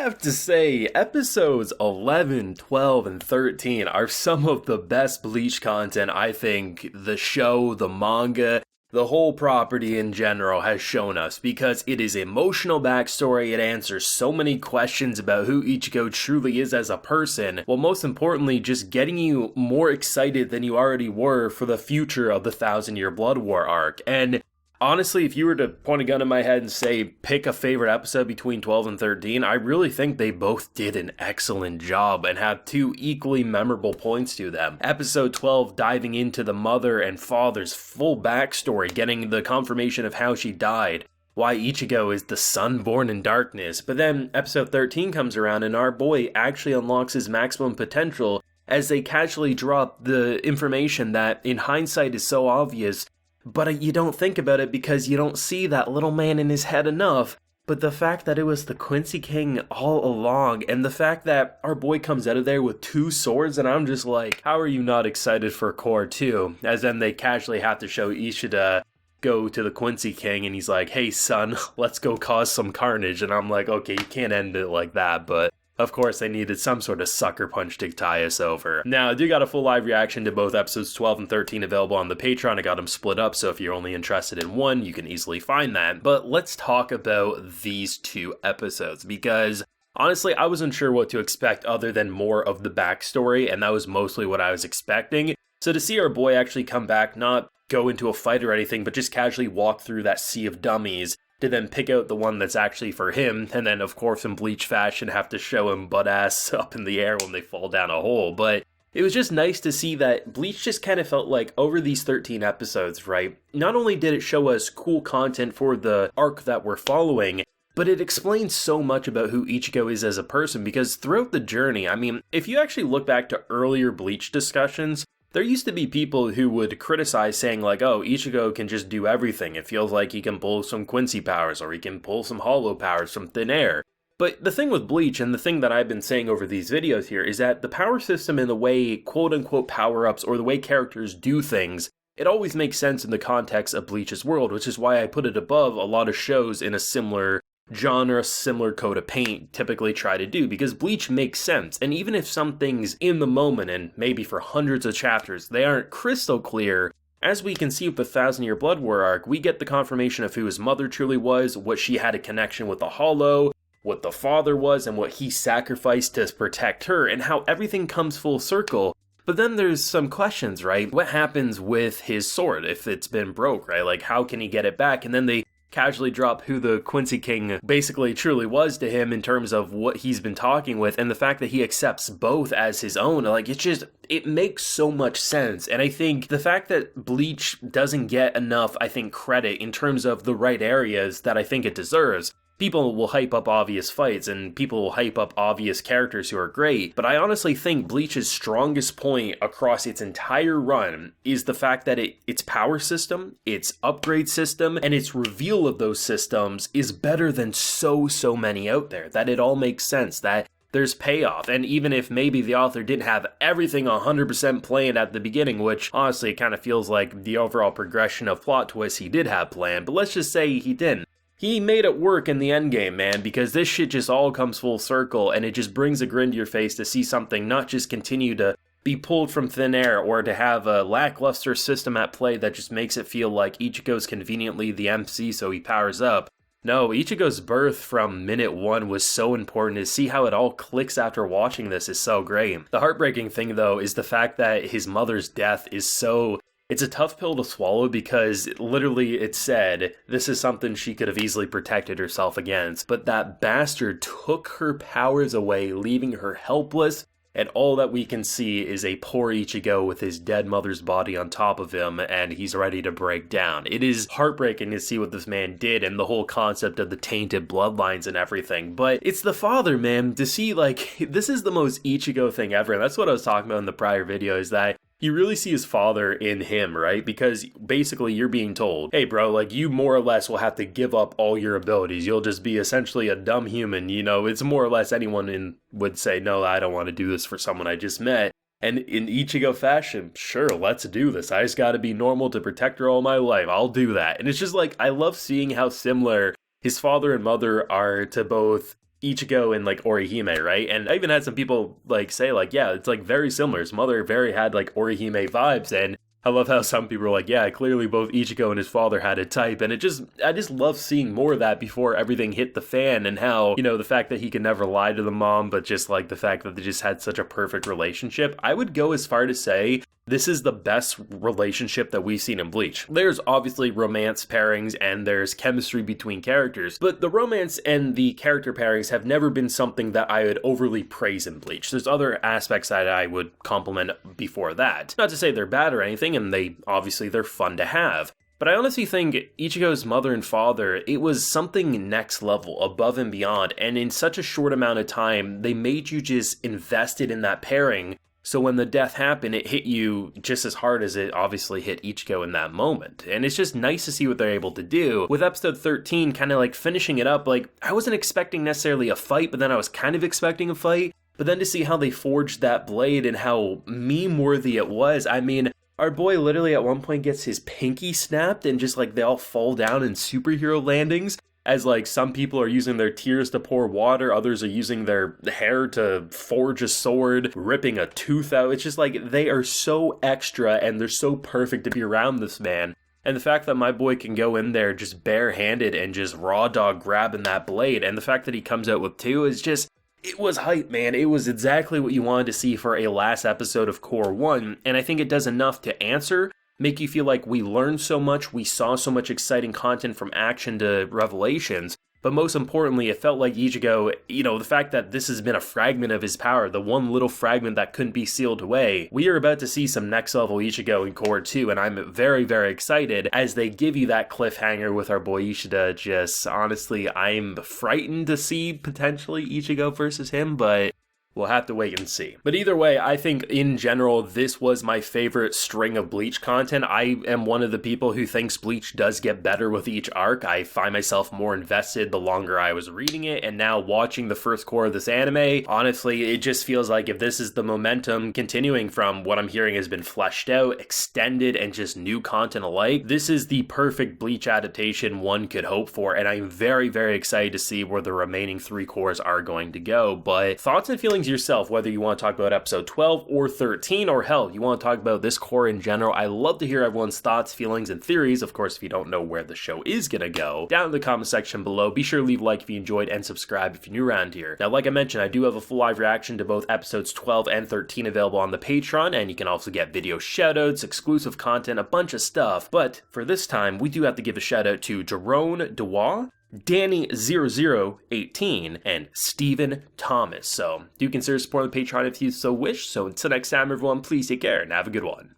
have to say, episodes 11, 12, and 13 are some of the best Bleach content I think the show, the manga, the whole property in general has shown us, because it is emotional backstory, it answers so many questions about who Ichigo truly is as a person, while most importantly just getting you more excited than you already were for the future of the Thousand Year Blood War arc. And honestly, if you were to point a gun in my head and say, pick a favorite episode between 12 and 13, I really think they both did an excellent job and have two equally memorable points to them. Episode 12 diving into the mother and father's full backstory, getting the confirmation of how she died, why Ichigo is the son born in darkness. But then episode 13 comes around and our boy actually unlocks his maximum potential as they casually drop the information that in hindsight is so obvious, but you don't think about it because you don't see that little man in his head enough. But the fact that it was the Quincy King all along, and the fact that our boy comes out of there with two swords, and I'm just like, how are you not excited for Cour 2? As then they casually have to show Ishida go to the Quincy King, and he's like, hey son, let's go cause some carnage. And I'm like, okay, you can't end it like that, but of course, they needed some sort of sucker punch to tie us over. Now, I do got a full live reaction to both episodes 12 and 13 available on the Patreon. I got them split up, so if you're only interested in one, you can easily find that. But let's talk about these two episodes, because honestly, I wasn't sure what to expect other than more of the backstory, and that was mostly what I was expecting. So to see our boy actually come back, not go into a fight or anything, but just casually walk through that sea of dummies, to then pick out the one that's actually for him, and then of course in Bleach fashion have to show him butt ass up in the air when they fall down a hole. But it was just nice to see that Bleach just kind of felt like over these 13 episodes, right, not only did it show us cool content for the arc that we're following, but it explains so much about who Ichigo is as a person, because throughout the journey, I mean, if you actually look back to earlier Bleach discussions, there used to be people who would criticize saying like, oh, Ichigo can just do everything. It feels like he can pull some Quincy powers or he can pull some hollow powers from thin air. But the thing with Bleach, and the thing that I've been saying over these videos here, is that the power system and the way quote-unquote power-ups or the way characters do things, it always makes sense in the context of Bleach's world, which is why I put it above a lot of shows in a similar genre, similar coat of paint typically try to do, because Bleach makes sense. And even if some things in the moment, and maybe for hundreds of chapters, they aren't crystal clear, as we can see with the Thousand Year Blood War arc, we get the confirmation of who his mother truly was, what she had a connection with the Hollow, what the father was, and what he sacrificed to protect her, and how everything comes full circle. But then there's some questions, right? What happens with his sword if it's been broke, right? Like, how can he get it back? And then they casually drop who the Quincy King basically truly was to him in terms of what he's been talking with, and the fact that he accepts both as his own, like, it makes so much sense. And I think the fact that Bleach doesn't get enough, I think, credit in terms of the right areas that I think it deserves. People will hype up obvious fights, and people will hype up obvious characters who are great, but I honestly think Bleach's strongest point across its entire run is the fact that its power system, its upgrade system, and its reveal of those systems is better than so many out there, that it all makes sense, that there's payoff. And even if maybe the author didn't have everything 100% planned at the beginning, which honestly it kind of feels like the overall progression of plot twists he did have planned, but let's just say he didn't. He made it work in the endgame, man, because this shit just all comes full circle, and it just brings a grin to your face to see something not just continue to be pulled from thin air, or to have a lackluster system at play that just makes it feel like Ichigo's conveniently the MC so he powers up. No, Ichigo's birth from minute one was so important. To see how it all clicks after watching this is so great. The heartbreaking thing, though, is the fact that his mother's death is so... It's a tough pill to swallow, because literally it said this is something she could have easily protected herself against, but that bastard took her powers away, leaving her helpless, and all that we can see is a poor Ichigo with his dead mother's body on top of him, and he's ready to break down. It is heartbreaking to see what this man did, and the whole concept of the tainted bloodlines and everything, but it's the father, man, to see, like, this is the most Ichigo thing ever, and that's what I was talking about in the prior video, is that you really see his father in him, right? Because basically you're being told, hey bro, like, you more or less will have to give up all your abilities. You'll just be essentially a dumb human, you know? It's more or less anyone would say, no, I don't want to do this for someone I just met. And in Ichigo fashion, sure, let's do this. I just gotta be normal to protect her all my life. I'll do that. And it's just like, I love seeing how similar his father and mother are to both Ichigo and like Orihime, right? And I even had some people like say like, yeah, it's like very similar. His mother very had like Orihime vibes, and I love how some people are like, yeah, clearly both Ichigo and his father had a type, and I just love seeing more of that before everything hit the fan, and how, you know, the fact that he could never lie to the mom, but just like the fact that they just had such a perfect relationship. I would go as far to say this is the best relationship that we've seen in Bleach. There's obviously romance pairings and there's chemistry between characters, but the romance and the character pairings have never been something that I would overly praise in Bleach. There's other aspects that I would compliment before that. Not to say they're bad or anything, and they're fun to have. But I honestly think Ichigo's mother and father, it was something next level, above and beyond, and in such a short amount of time, they made you just invested in that pairing. So when the death happened, it hit you just as hard as it obviously hit Ichigo in that moment. And it's just nice to see what they're able to do. With episode 13 kind of like finishing it up, like I wasn't expecting necessarily a fight, but then I was kind of expecting a fight. But then to see how they forged that blade and how meme-worthy it was, I mean, our boy literally at one point gets his pinky snapped and just like they all fall down in superhero landings. As like some people are using their tears to pour water, others are using their hair to forge a sword, ripping a tooth out. It's just like they are so extra and they're so perfect to be around this man. And the fact that my boy can go in there just barehanded and just raw dog grabbing that blade, and the fact that he comes out with two is just, it was hype, man. It was exactly what you wanted to see for a last episode of Cour 1, and I think it does enough to answer, make you feel like we learned so much, we saw so much exciting content from action to revelations, but most importantly, it felt like Ichigo, you know, the fact that this has been a fragment of his power, the one little fragment that couldn't be sealed away, we are about to see some next level Ichigo in Cour 2, and I'm very, very excited as they give you that cliffhanger with our boy Ishida. Just, honestly, I'm frightened to see potentially Ichigo versus him, but we'll have to wait and see. But either way, I think in general, this was my favorite string of Bleach content. I am one of the people who thinks Bleach does get better with each arc. I find myself more invested the longer I was reading it, and now watching the first core of this anime, honestly, it just feels like if this is the momentum continuing from what I'm hearing has been fleshed out, extended, and just new content alike, this is the perfect Bleach adaptation one could hope for, and I'm very, very excited to see where the remaining three cores are going to go. But thoughts and feelings yourself, whether you want to talk about episode 12 or 13, or hell, you want to talk about this core in general. I love to hear everyone's thoughts, feelings, and theories. Of course, if you don't know where the show is gonna go, down in the comment section below. Be sure to leave a like if you enjoyed and subscribe if you're new around here. Now, like I mentioned, I do have a full live reaction to both episodes 12 and 13 available on the Patreon, and you can also get video shoutouts, exclusive content, a bunch of stuff. But for this time, we do have to give a shout out to Jerome Dewa, Danny0018, and Stephen Thomas. So do consider supporting the Patreon if you so wish. So until next time, everyone, please take care and have a good one.